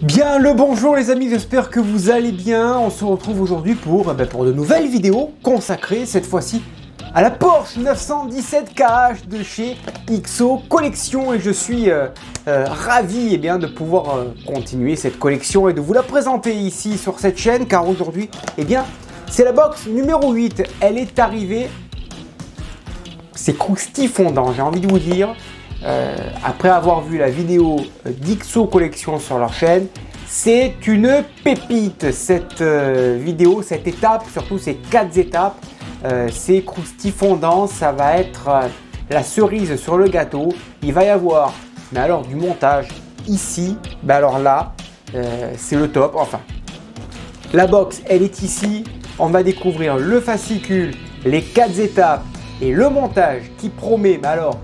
Bien le bonjour les amis, j'espère que vous allez bien. On se retrouve aujourd'hui pour de nouvelles vidéos consacrées cette fois-ci à la Porsche 917 KH de chez XO Collection, et je suis ravi de pouvoir continuer cette collection et de vous la présenter ici sur cette chaîne, car aujourd'hui c'est la box numéro 8. Elle est arrivée, c'est croustifondant, j'ai envie de vous dire. Après avoir vu la vidéo d'XO Collection sur leur chaîne, c'est une pépite cette vidéo, cette étape, surtout ces 4 étapes. C'est croustifondant, ça va être la cerise sur le gâteau. Il va y avoir, mais alors du montage ici, alors là, c'est le top. Enfin, la box, elle est ici. On va découvrir le fascicule, les 4 étapes et le montage qui promet, mais alors,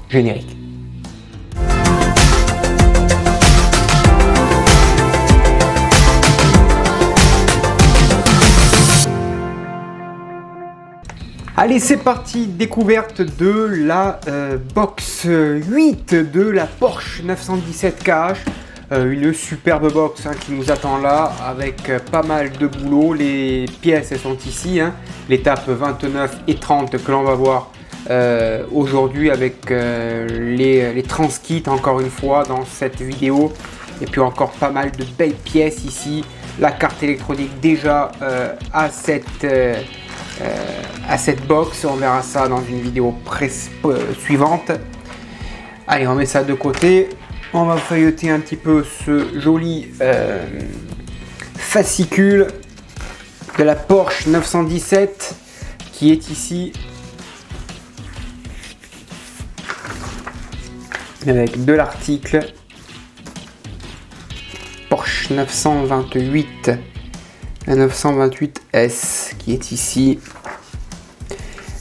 générique. Allez, c'est parti, découverte de la box 8 de la Porsche 917 KH. Une superbe box qui nous attend là, avec pas mal de boulot. Les pièces elles sont ici, l'étape 29 et 30 que l'on va voir aujourd'hui, avec les transkits encore une fois dans cette vidéo, et puis encore pas mal de belles pièces ici. La carte électronique déjà à cette box, on verra ça dans une vidéo suivante. Allez, on met ça de côté, on va feuilleter un petit peu ce joli fascicule de la Porsche 917 qui est ici, avec de l'article Porsche 928, la 928S qui est ici.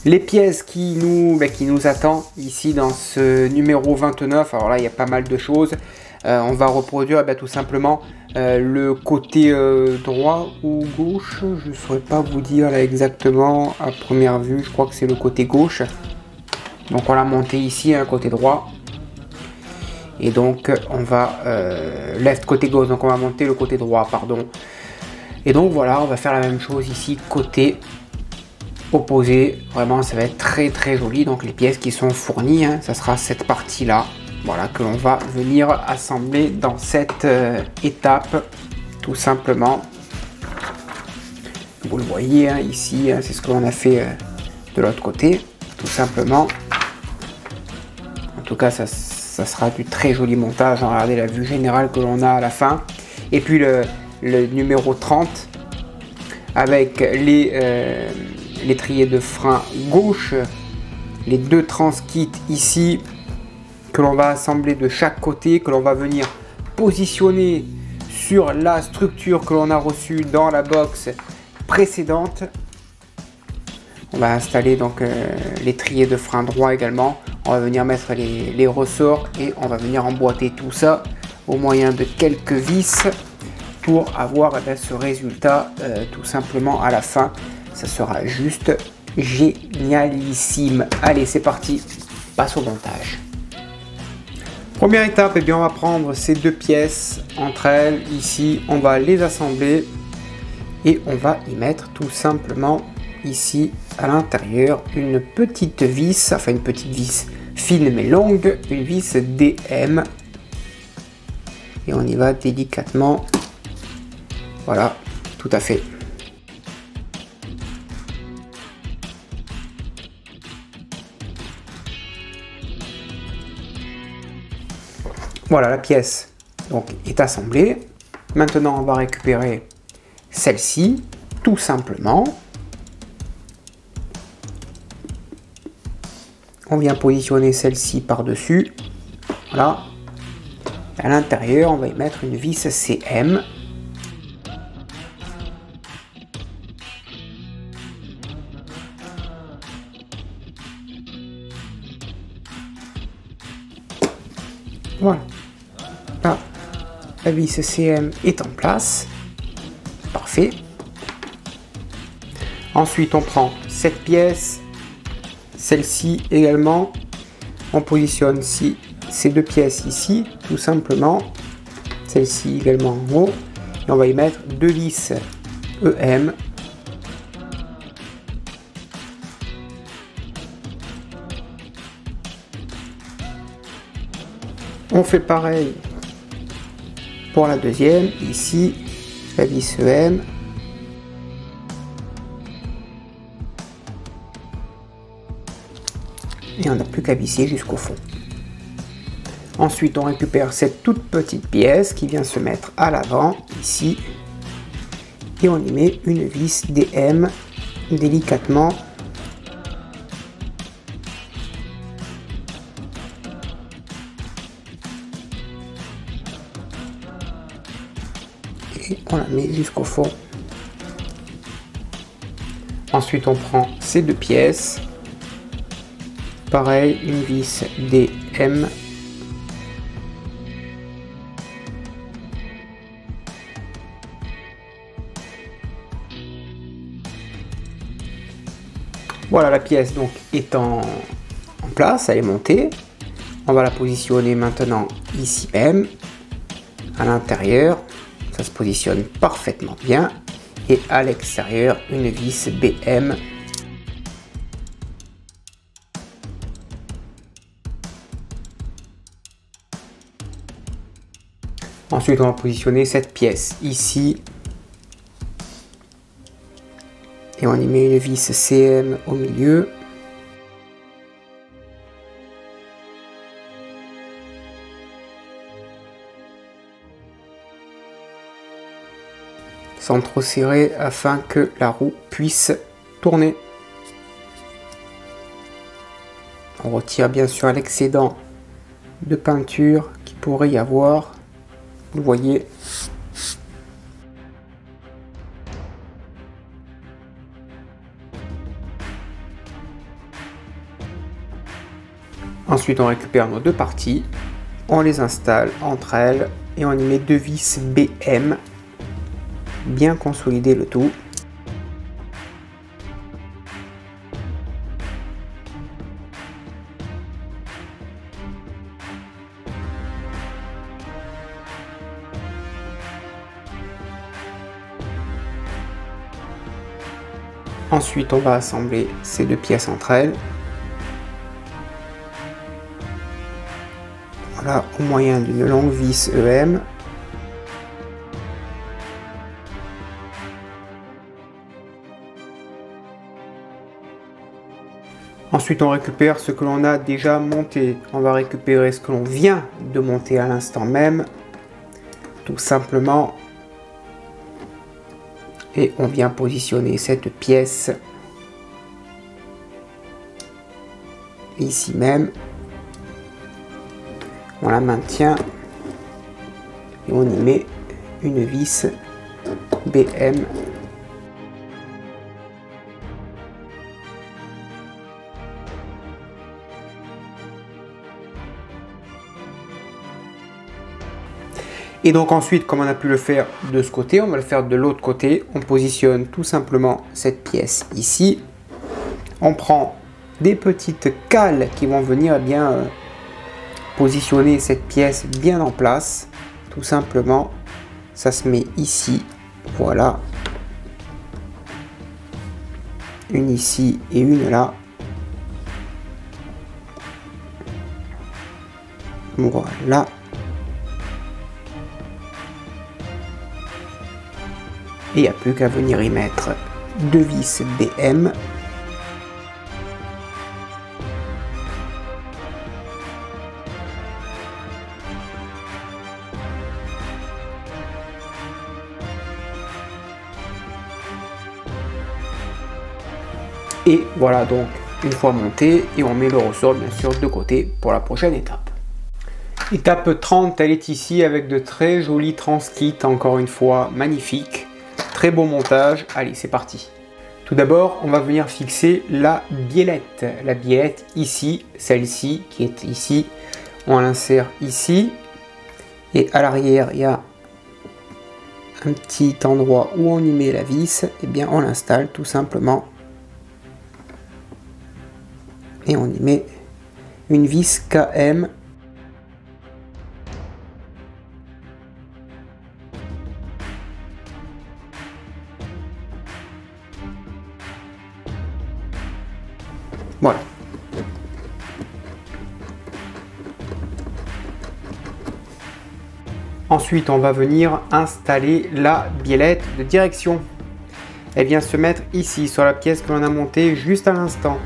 Les pièces qui nous attendent ici dans ce numéro 29. Alors là, il y a pas mal de choses. On va reproduire tout simplement le côté droit ou gauche. Je ne saurais pas vous dire là exactement à première vue. Je crois que c'est le côté gauche. Donc on l'a monté ici, côté droit. Et donc on va left côté gauche, donc on va monter le côté droit, pardon. Et donc voilà, on va faire la même chose ici côté opposé. Vraiment, ça va être très très joli. Donc les pièces qui sont fournies, ça sera cette partie là, voilà, que l'on va venir assembler dans cette étape, tout simplement. Vous le voyez ici, c'est ce que l'on a fait de l'autre côté, tout simplement. En tout cas, ça sera du très joli montage. Regardez la vue générale que l'on a à la fin. Et puis le numéro 30 avec l'étrier de frein gauche, les 2 transkits ici que l'on va assembler de chaque côté, que l'on va venir positionner sur la structure que l'on a reçue dans la box précédente. On va installer donc l'étrier de frein droit également. On va venir mettre les ressorts et on va venir emboîter tout ça au moyen de quelques vis pour avoir ce résultat tout simplement à la fin. Ça sera juste génialissime. Allez, c'est parti, passe au montage. Première étape, on va prendre ces 2 pièces entre elles ici, on va les assembler et on va y mettre tout simplement ici à l'intérieur une petite vis, enfin une petite vis fine mais longue, une vis DM, et on y va délicatement. Voilà, tout à fait. Voilà, la pièce donc est assemblée. Maintenant, on va récupérer celle-ci, tout simplement. On vient positionner celle-ci par-dessus. Voilà. À l'intérieur, on va y mettre une vis CM. Voilà. Là, la vis CM est en place. Parfait. Ensuite, on prend cette pièce, celle-ci également. On positionne ces deux pièces ici, tout simplement, celle-ci également en haut, et on va y mettre deux vis EM. On fait pareil pour la deuxième, ici, la vis EM. Et on n'a plus qu'à visser jusqu'au fond. Ensuite, on récupère cette toute petite pièce qui vient se mettre à l'avant, ici. Et on y met une vis DM délicatement. Et on la met jusqu'au fond. Ensuite, on prend ces deux pièces. Pareil, une vis DM. Voilà, la pièce donc est en place, elle est montée. On va la positionner maintenant ici même, à l'intérieur. Ça se positionne parfaitement bien. Et à l'extérieur, une vis BM. Ensuite, on va positionner cette pièce ici. Et on y met une vis CM au milieu. Sans trop serrer afin que la roue puisse tourner. On retire bien sûr l'excédent de peinture qui pourrait y avoir. Vous voyez. Ensuite, on récupère nos deux parties, on les installe entre elles et on y met deux vis BM, bien consolider le tout. Ensuite, on va assembler ces deux pièces entre elles. Voilà, au moyen d'une longue vis EM. Ensuite, on récupère ce que l'on a déjà monté. On va récupérer ce que l'on vient de monter à l'instant même. Tout simplement. Et on vient positionner cette pièce ici même. On la maintient et on y met une vis BM. Et donc ensuite, comme on a pu le faire de ce côté, on va le faire de l'autre côté. On positionne tout simplement cette pièce ici. On prend des petites cales qui vont venir bien positionner cette pièce bien en place. Tout simplement, ça se met ici. Voilà. Une ici et une là. Voilà. Et il n'y a plus qu'à venir y mettre deux vis BM. Et voilà donc une fois monté, et on met le ressort bien sûr de côté pour la prochaine étape. Étape 30, elle est ici avec de très jolis transkits, encore une fois magnifiques. Très beau montage, allez c'est parti. Tout d'abord on va venir fixer la biellette. La biellette ici, celle-ci qui est ici, on l'insère ici. Et à l'arrière il y a un petit endroit où on y met la vis, et bien on l'installe tout simplement. Et on y met une vis KM. Ensuite, on va venir installer la biellette de direction. Elle vient se mettre ici, sur la pièce que l'on a montée juste à l'instant.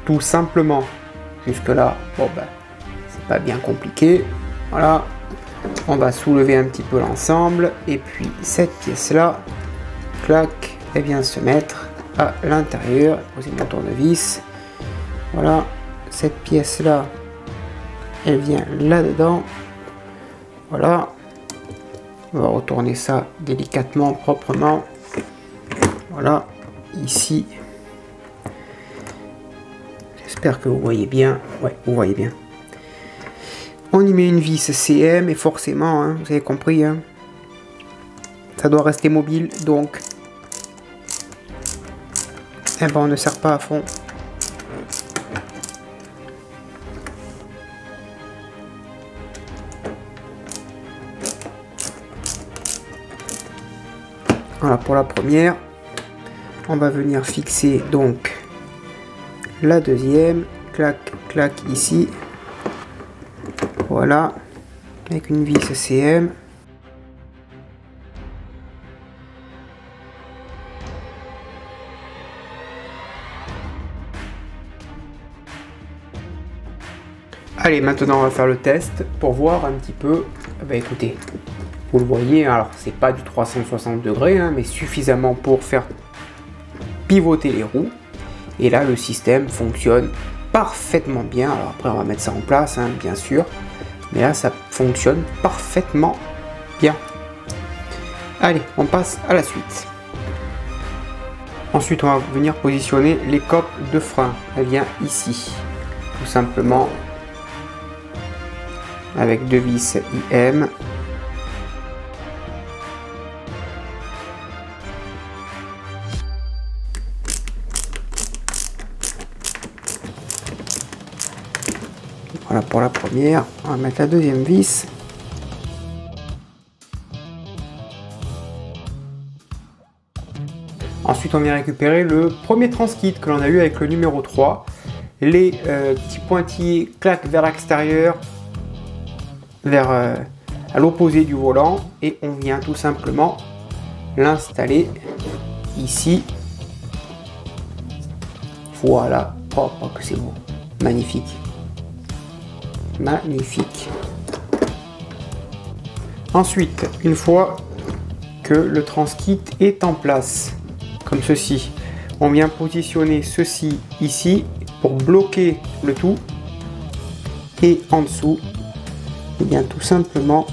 Tout simplement. Jusque là, bon ben, c'est pas bien compliqué. Voilà. On va soulever un petit peu l'ensemble. Et puis, cette pièce-là, clac, elle vient se mettre à l'intérieur. Poser mon tournevis. Voilà. Cette pièce-là, elle vient là-dedans. Voilà. On va retourner ça délicatement, proprement. Voilà. Ici. J'espère que vous voyez bien. Ouais, vous voyez bien. On y met une vis CM et forcément, hein, vous avez compris, hein, ça doit rester mobile, donc eh ben, on ne serre pas à fond. Voilà pour la première. On va venir fixer donc la deuxième. Clac, clac ici. Voilà. Avec une vis CM. Allez, maintenant on va faire le test pour voir un petit peu. Bah écoutez, vous le voyez, alors c'est pas du 360 degrés, hein, mais suffisamment pour faire pivoter les roues. Et là, le système fonctionne parfaitement bien. Alors après, on va mettre ça en place, hein, bien sûr. Mais là, ça fonctionne parfaitement bien. Allez, on passe à la suite. Ensuite, on va venir positionner les coques de frein. Elle vient ici, tout simplement, avec deux vis IM. Voilà pour la première. On va mettre la deuxième vis. Ensuite, on vient récupérer le premier transkit que l'on a eu avec le numéro 3. Les petits pointillés claquent vers l'extérieur, vers à l'opposé du volant, et on vient tout simplement l'installer ici. Voilà. Oh, oh que c'est beau. Magnifique. Magnifique. Ensuite, une fois que le transkit est en place, comme ceci, on vient positionner ceci ici pour bloquer le tout, et en dessous, et bien tout simplement,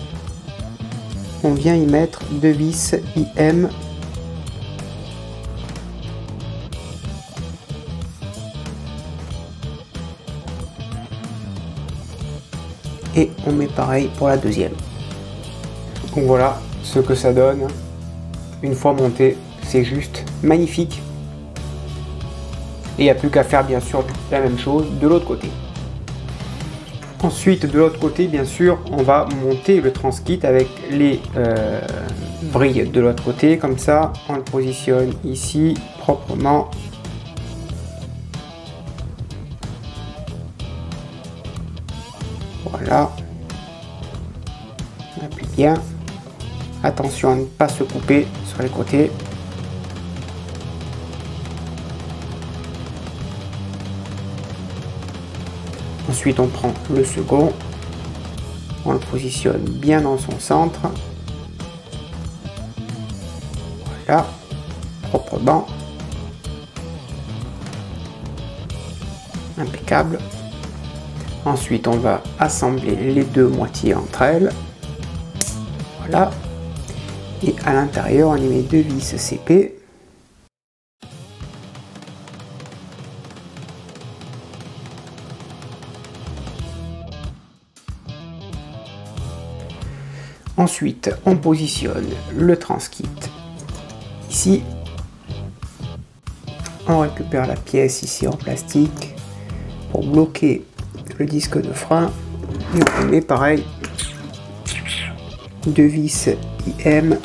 on vient y mettre deux vis IM. Et on met pareil pour la deuxième. Donc voilà ce que ça donne une fois monté. C'est juste magnifique. Et il n'y a plus qu'à faire bien sûr la même chose de l'autre côté. Ensuite, de l'autre côté, bien sûr, on va monter le transkit avec les brilles de l'autre côté. Comme ça, on le positionne ici proprement. Voilà. On appuie bien. Attention à ne pas se couper sur les côtés. Ensuite, on prend le second. On le positionne bien dans son centre. Voilà. Proprement. Impeccable. Ensuite, on va assembler les deux moitiés entre elles. Voilà. Et à l'intérieur, on y met deux vis CP. Ensuite, on positionne le transkit ici. On récupère la pièce ici en plastique pour bloquer le disque de frein, et on met pareil deux vis IM.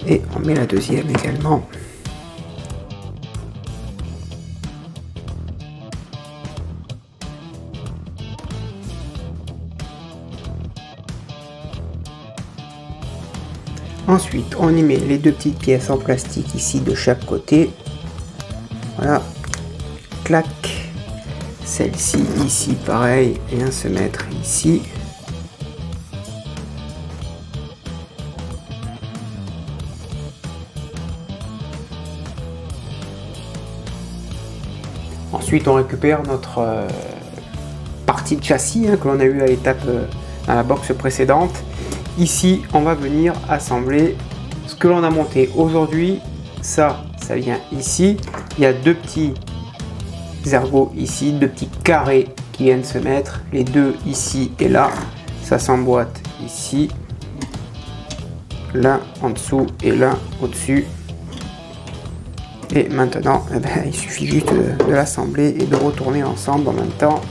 Et on met la deuxième également. Ensuite, on y met les deux petites pièces en plastique ici de chaque côté. Voilà. Clac. Celle-ci ici, pareil, vient se mettre ici. Ensuite, on récupère notre partie de châssis que l'on a eu à l'étape dans la box précédente. Ici, on va venir assembler ce que l'on a monté aujourd'hui. Ça vient ici. Il y a deux petits ergots ici, deux petits carrés qui viennent se mettre. Les deux ici et là. Ça s'emboîte ici. L'un en dessous et l'un au-dessus. Et maintenant, il suffit juste de l'assembler et de retourner ensemble en même temps.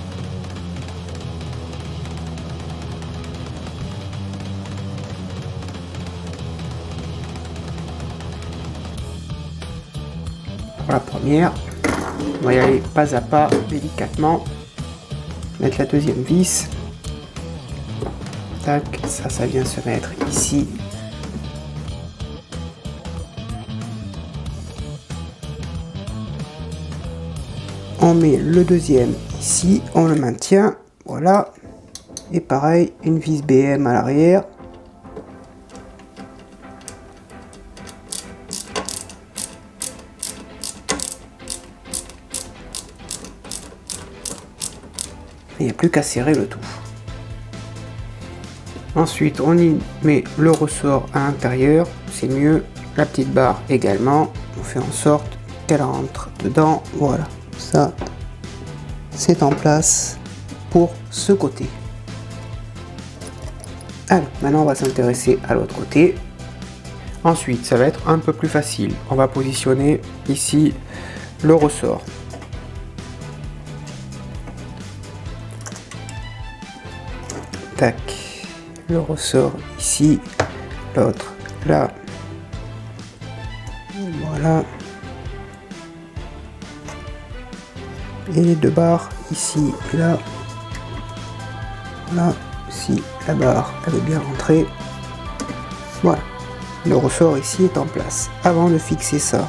Pour la première, on va y aller pas à pas, délicatement. Mettre la deuxième vis. Tac, ça vient se mettre ici. On met le deuxième ici, on le maintient, voilà. Et pareil, une vis BM à l'arrière. Il n'y a plus qu'à serrer le tout. Ensuite, on y met le ressort à l'intérieur, c'est mieux. La petite barre également, on fait en sorte qu'elle rentre dedans, voilà. Ça, c'est en place pour ce côté. Allez, maintenant on va s'intéresser à l'autre côté. Ensuite, ça va être un peu plus facile. On va positionner ici le ressort. Tac, le ressort ici, l'autre là. Voilà. Et les deux barres ici et là. Là, si la barre elle est bien rentrée. Voilà. Le ressort ici est en place. Avant de fixer ça,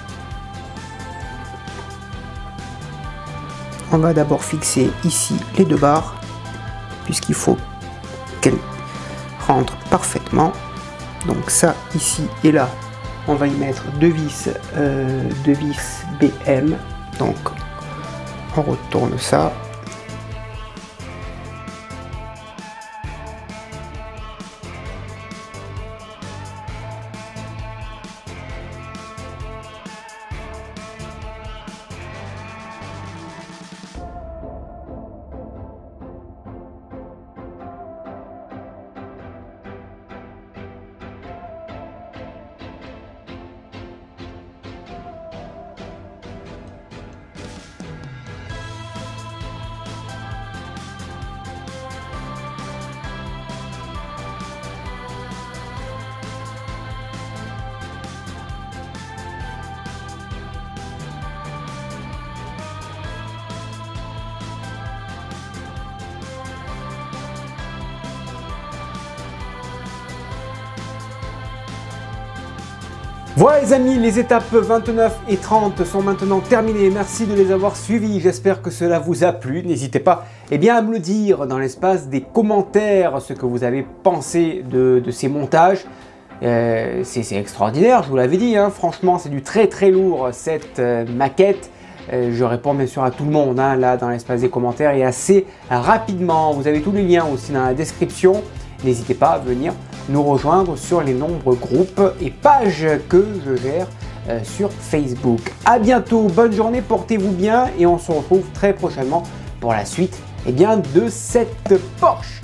on va d'abord fixer ici les deux barres, puisqu'il faut qu'elles rentrent parfaitement. Donc ça, ici et là, on va y mettre deux vis BM. Donc on retourne ça. Voilà les amis, les étapes 29 et 30 sont maintenant terminées. Merci de les avoir suivies. J'espère que cela vous a plu. N'hésitez pas à me le dire dans l'espace des commentaires ce que vous avez pensé de ces montages. C'est extraordinaire, je vous l'avais dit. Franchement, c'est du très lourd cette maquette. Je réponds bien sûr à tout le monde là dans l'espace des commentaires et assez rapidement. Vous avez tous les liens aussi dans la description. N'hésitez pas à venir nous rejoindre sur les nombreux groupes et pages que je gère sur Facebook. À bientôt, bonne journée, portez-vous bien et on se retrouve très prochainement pour la suite de cette Porsche.